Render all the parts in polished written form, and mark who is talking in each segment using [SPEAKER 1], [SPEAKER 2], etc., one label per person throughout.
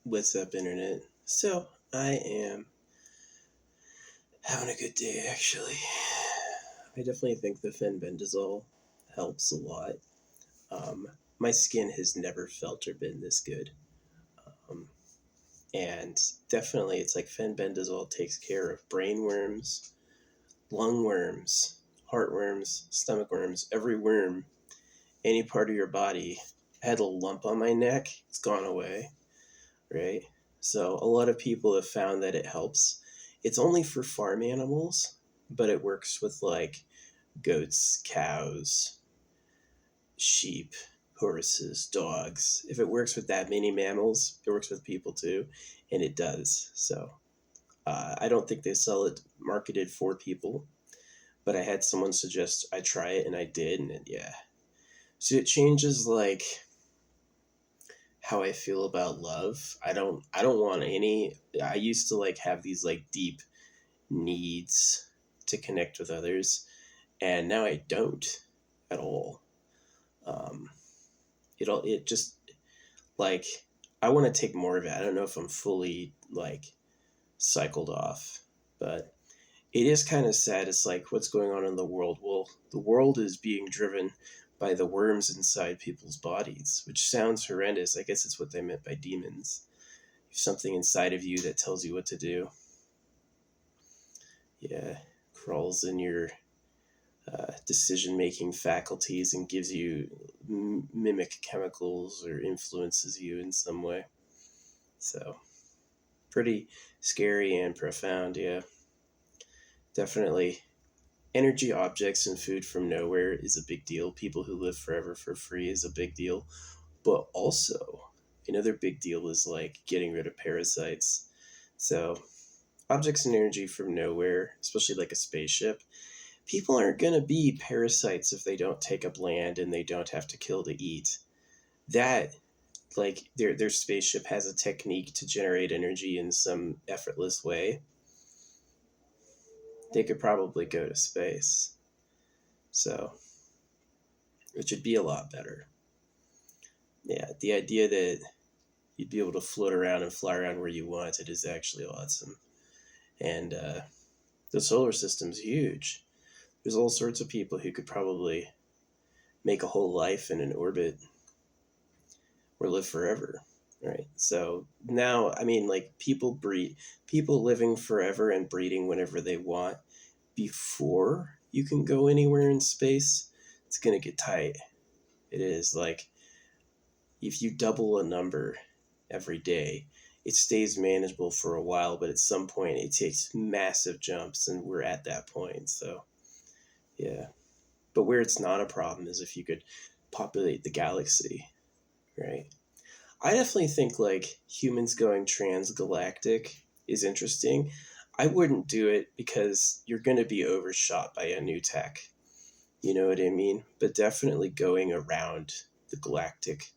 [SPEAKER 1] What's up, Internet? So, I am having a good day, actually. I definitely think the Fenbendazole helps a lot. Um, my skin has never felt or been this good. Um, and definitely, it's like Fenbendazole takes care of brain worms, lung worms, heart worms, stomach worms, every worm, any part of your body. I had a lump on my neck, it's gone away, right? So a lot of people have found that it helps. It's only for farm animals, but it works with like goats, cows, sheep, horses, dogs. If it works with that many mammals, it works with people too, and it does. So I don't think they sell it marketed for people, but I had someone suggest I try it, and I did, and yeah. So it changes like how I feel about love. I don't want any. I used to like have these like deep needs to connect with others, and now I don't at all. Um, it just like I want to take more of it. I don't know if I'm fully like cycled off, but it is kind of sad. It's like what's going on in the world. Well, the world is being driven by the worms inside people's bodies, which sounds horrendous. I guess it's what they meant by demons. Something inside of you that tells you what to do. Yeah, crawls in your decision making faculties and gives you mimic chemicals or influences you in some way. So, pretty scary and profound, yeah. Definitely. Energy objects and food from nowhere is a big deal. People who live forever for free is a big deal. But also, another big deal is like getting rid of parasites. So, objects and energy from nowhere, especially like a spaceship, people aren't going to be parasites if they don't take up land and they don't have to kill to eat. That, like, their spaceship has a technique to generate energy in some effortless way. They could probably go to space. So, it should be a lot better. Yeah, the idea that you'd be able to float around and fly around where you wanted is actually awesome. And the solar system's huge. There's all sorts of people who could probably make a whole life in an orbit or live forever, right? So now, I mean, like people living forever and breeding whenever they want before you can go anywhere in space, it's going to get tight. It is like if you double a number every day, it stays manageable for a while, but at some point it takes massive jumps, and we're at that point. So, yeah. But where it's not a problem is if you could populate the galaxy, right? I definitely think like humans going transgalactic is interesting. I wouldn't do it because you're going to be overshot by a new tech. You know what I mean? But definitely going around the galactic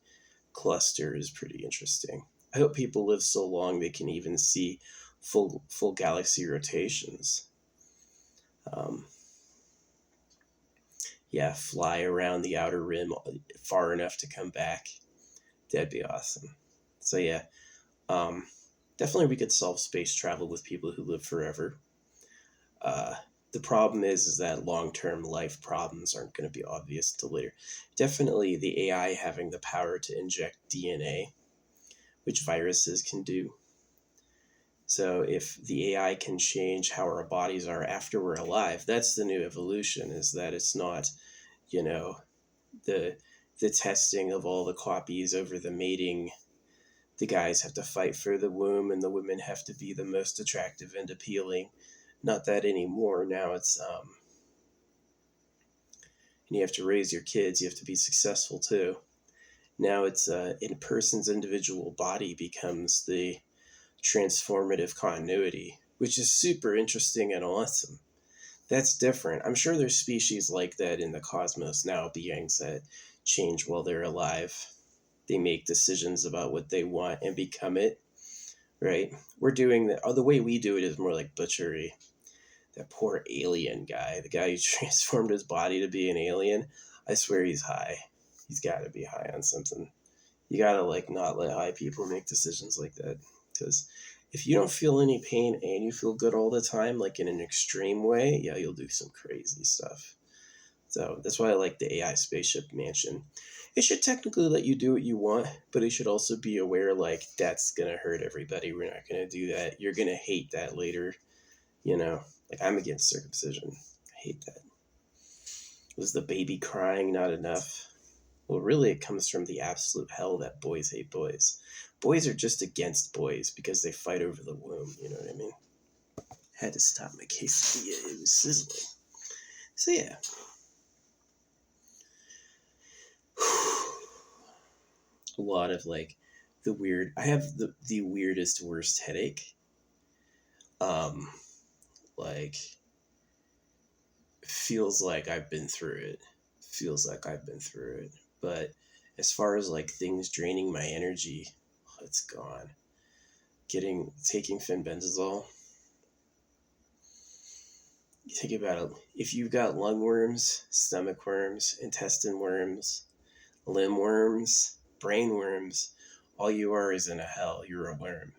[SPEAKER 1] cluster is pretty interesting. I hope people live so long they can even see full galaxy rotations. Um, yeah, fly around the outer rim far enough to come back. That'd be awesome. So yeah, um, definitely we could solve space travel with people who live forever. Uh, the problem is that long-term life problems aren't going to be obvious till later. Definitely the AI having the power to inject DNA, which viruses can do. So if the AI can change how our bodies are after we're alive, that's the new evolution, is that it's not, you know, the the testing of all the copies over the mating. The guys have to fight for the womb and the women have to be the most attractive and appealing. Not that anymore. Now it's and you have to raise your kids, you have to be successful too. Now it's in a person's individual body becomes the transformative continuity, which is super interesting and awesome. That's different. I'm sure there's species like that in the cosmos now, beings that change while they're alive. They make decisions about what they want and become it, right? We're doing that. Oh, the way we do it is more like butchery. That poor alien guy, the guy who transformed his body to be an alien, I swear he's high. He's got to be high on something. You gotta like not let high people make decisions like that, because if you don't feel any pain and you feel good all the time, like in an extreme way, yeah, you'll do some crazy stuff. So that's why I like the AI spaceship mansion. It should technically let you do what you want, but it should also be aware like that's gonna hurt everybody. We're not gonna do that. You're gonna hate that later. You know, like I'm against circumcision. I hate that. Was the baby crying not enough? Well, really, it comes from the absolute hell that boys hate boys. Boys are just against boys because they fight over the womb. You know what I mean? Had to stop my quesadilla. It was sizzling. So yeah. A lot of like the weird. I have the weirdest, worst headache. Um, like feels like I've been through it. Feels like I've been through it. But as far as like things draining my energy, it's gone. Taking fenbendazole. You think about it. If you've got lung worms, stomach worms, intestine worms, limb worms, brain worms, all you are is in a hell. You're a worm.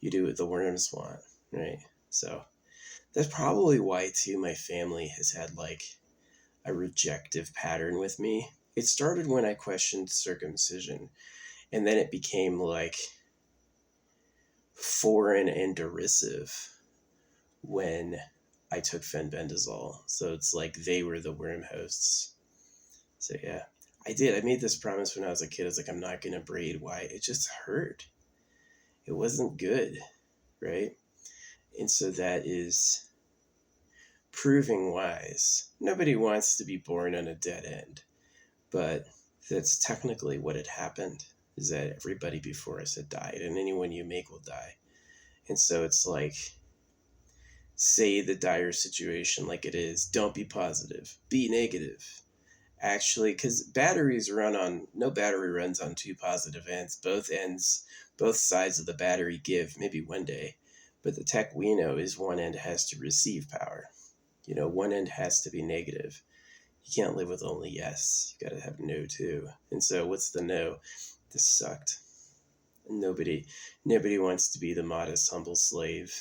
[SPEAKER 1] You do what the worms want, right? So that's probably why too my family has had like a rejective pattern with me. It started when I questioned circumcision, and then it became like foreign and derisive when I took fenbendazole. So it's like they were the worm hosts. So yeah, I did. I made this promise when I was a kid. I was like, I'm not gonna braid. Why? It just hurt. It wasn't good, right? And so that is proving wise. Nobody wants to be born on a dead end, but that's technically what had happened. Is that everybody before us had died, and anyone you make will die. And so it's like, say the dire situation like it is. Don't be positive. Be negative. Actually, because no battery runs on two positive ends. Both sides of the battery give, maybe one day. But the tech we know is one end has to receive power. One end has to be negative. You can't live with only yes. You gotta have no too. And so what's the no? This sucked. Nobody wants to be the modest, humble slave.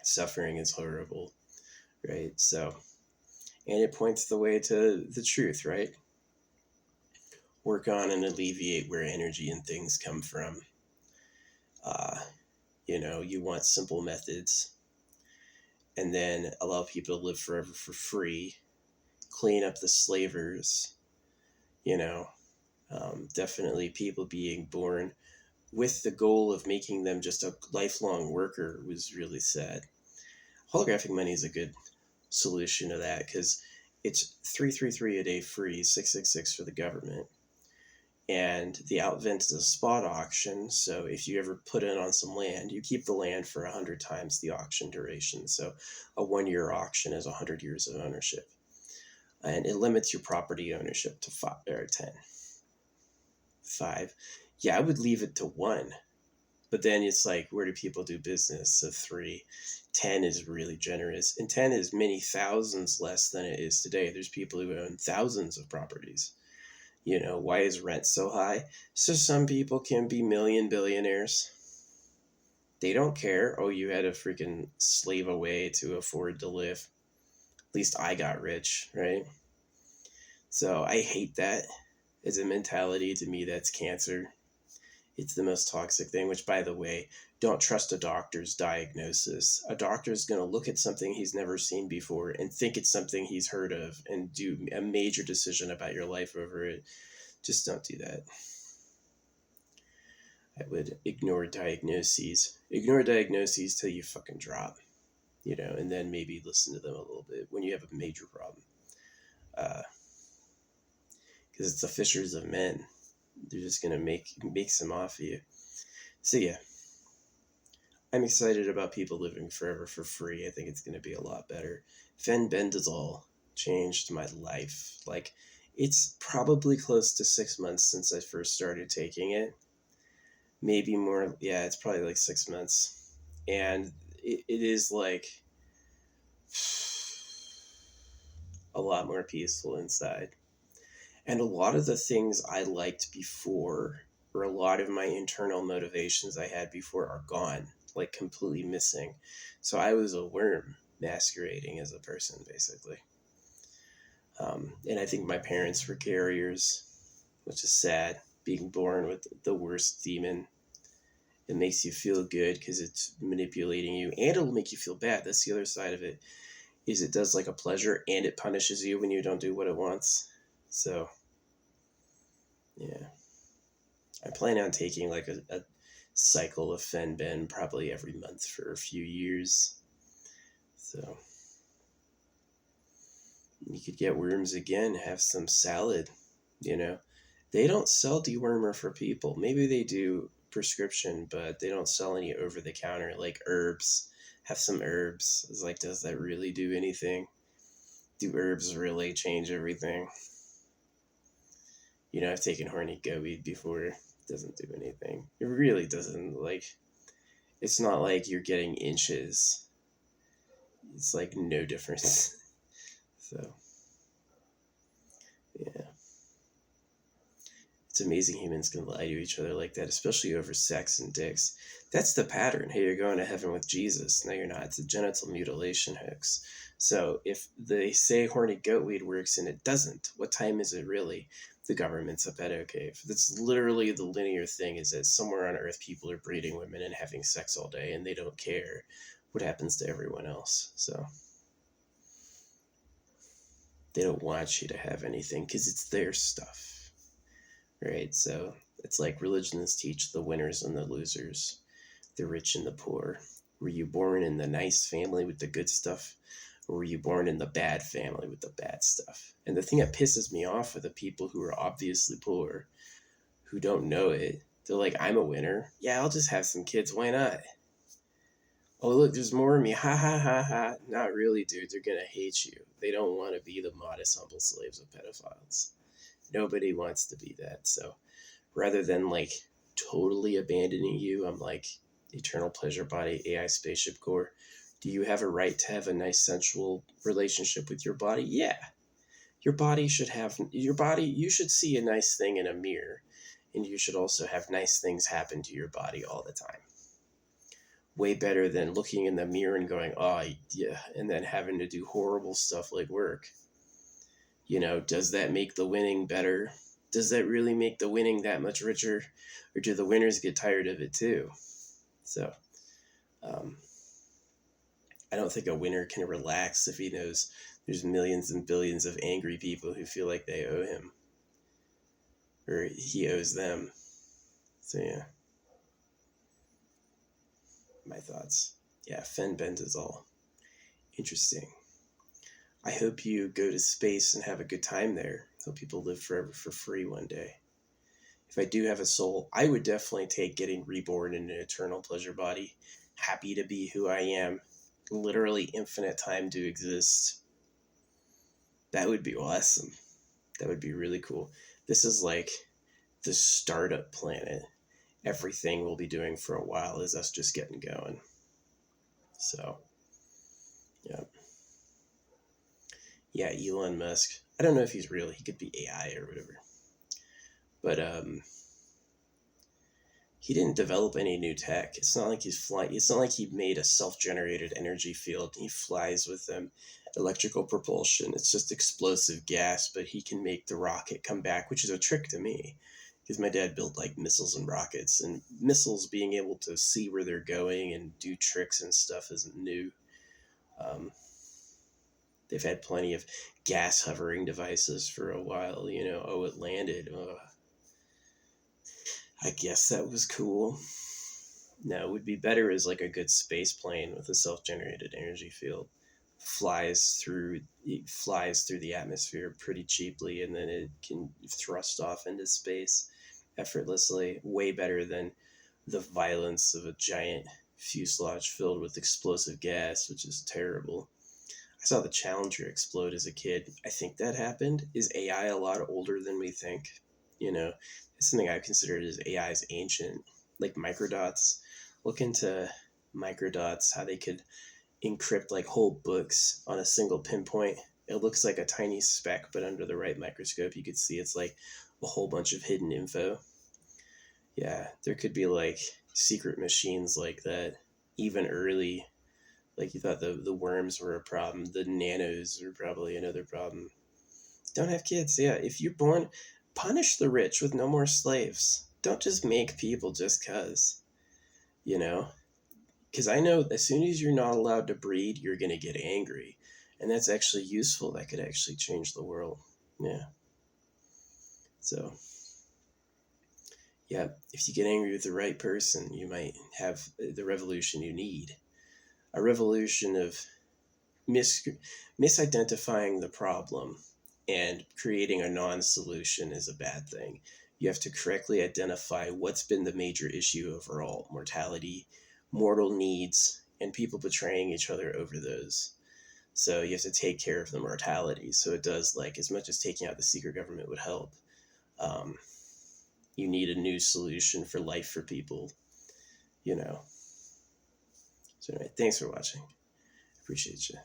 [SPEAKER 1] Suffering is horrible, right? So, and it points the way to the truth, right? Work on and alleviate where energy and things come from. Uh, you want simple methods, and then allow people to live forever for free. Clean up the slavers, you know. Definitely people being born with the goal of making them just a lifelong worker was really sad. Holographic money is a good solution to that because it's 333 a day free, 666 for the government. And the outvent is a spot auction. So if you ever put in on some land, you keep the land for 100 times the auction duration. So a 1 year auction is 100 years of ownership. And it limits your property ownership to 5 or 10. 5. Yeah, I would leave it to 1. But then it's like, where do people do business? So 3. 10 is really generous. And 10 is many thousands less than it is today. There's people who own thousands of properties. Why is rent so high? So some people can be billionaires. They don't care. Oh, you had to freaking slave away to afford to live. At least I got rich, right? So I hate that as a mentality. To me, that's cancer. It's the most toxic thing, which, by the way, don't trust a doctor's diagnosis. A doctor's going to look at something he's never seen before and think it's something he's heard of and do a major decision about your life over it. Just don't do that. I would ignore diagnoses. Ignore diagnoses till you fucking drop, and then maybe listen to them a little bit when you have a major problem. Because it's the fishers of men. They're just going to make some off of you. So yeah, I'm excited about people living forever for free. I think it's going to be a lot better. Fenbendazole changed my life. Like, it's probably close to 6 months since I first started taking it. Maybe more. Yeah, it's probably like 6 months. And it is like a lot more peaceful inside. And a lot of the things I liked before, or a lot of my internal motivations I had before, are gone, like completely missing. So I was a worm masquerading as a person, basically. And I think my parents were carriers, which is sad. Being born with the worst demon, it makes you feel good because it's manipulating you, and it'll make you feel bad. That's the other side of it. Is it does like a pleasure, and it punishes you when you don't do what it wants. So yeah, I plan on taking like a cycle of Fenben probably every month for a few years. So you could get worms again, have some salad, you know. They don't sell dewormer for people. Maybe they do prescription, but they don't sell any over the counter like herbs. Have some herbs. It's like, does that really do anything? Do herbs really change everything? You know, I've taken horny goat weed before. It doesn't do anything. It really doesn't. Like, it's not like you're getting inches. It's like no difference. So, yeah. It's amazing humans can lie to each other like that, especially over sex and dicks. That's the pattern. Hey, you're going to heaven with Jesus. No, you're not. It's a genital mutilation hoax. So if they say horny goat weed works and it doesn't, what time is it really? The government's a pedo cave. That's literally the linear thing, is that somewhere on earth people are breeding women and having sex all day and they don't care what happens to everyone else. So they don't want you to have anything because it's their stuff. Right? So it's like religions teach the winners and the losers, the rich and the poor. Were you born in the nice family with the good stuff, or were you born in the bad family with the bad stuff? And the thing that pisses me off are the people who are obviously poor, who don't know it. They're like, I'm a winner. Yeah, I'll just have some kids. Why not? Oh, look, there's more of me. Ha ha ha ha. Not really, dude. They're going to hate you. They don't want to be the modest, humble slaves of pedophiles. Nobody wants to be that. So rather than like totally abandoning you, I'm like, eternal pleasure body, AI spaceship core. Do you have a right to have a nice sensual relationship with your body? Yeah. Your body should have, you should see a nice thing in a mirror, and you should also have nice things happen to your body all the time. Way better than looking in the mirror and going, oh, yeah, and then having to do horrible stuff like work. You know, does that make the winning better? Does that really make the winning that much richer? Or do the winners get tired of it too? So, um, I don't think a winner can relax if he knows there's millions and billions of angry people who feel like they owe him, or he owes them. So, yeah, my thoughts. Yeah, Fenbendazole. Interesting. I hope you go to space and have a good time there. Hope people live forever for free one day. If I do have a soul, I would definitely take getting reborn in an eternal pleasure body. Happy to be who I am. Literally infinite time to exist. That would be awesome. That would be really cool. This is like the startup planet. Everything we'll be doing for a while is us just getting going. So, yeah. Yeah, Elon Musk. I don't know if he's real. He could be AI or whatever. But he didn't develop any new tech. It's not like he's flying. It's not like he made a self-generated energy field. He flies with them, electrical propulsion. It's just explosive gas, but he can make the rocket come back, which is a trick to me, because my dad built like missiles and rockets, and missiles being able to see where they're going and do tricks and stuff isn't new. Um, they've had plenty of gas hovering devices for a while. You know, oh, it landed. I guess that was cool. No, it would be better as like a good space plane with a self-generated energy field. Flies through the atmosphere pretty cheaply, and then it can thrust off into space effortlessly. Way better than the violence of a giant fuselage filled with explosive gas, which is terrible. I saw the Challenger explode as a kid. I think that happened. Is AI a lot older than we think? You know, it's something I've considered as AI's ancient, like microdots. Look into microdots, how they could encrypt like whole books on a single pinpoint it looks like a tiny speck, but under the right microscope, you could see it's like a whole bunch of hidden info. Yeah, there could be like secret machines like that, even early. Like you thought the worms were a problem, the nanos are probably another problem. Don't have kids. Yeah, if you're born, punish the rich with no more slaves. Don't just make people just cuz, you know? Because I know as soon as you're not allowed to breed, you're going to get angry. And that's actually useful. That could actually change the world. Yeah. So, yeah, if you get angry with the right person, you might have the revolution you need. A revolution of misidentifying the problem and creating a non-solution is a bad thing. You have to correctly identify what's been the major issue overall: mortality, mortal needs, and people betraying each other over those. So you have to take care of the mortality. So it does, like, as much as taking out the secret government would help, um, you need a new solution for life for people, you know. So anyway, thanks for watching. Appreciate you.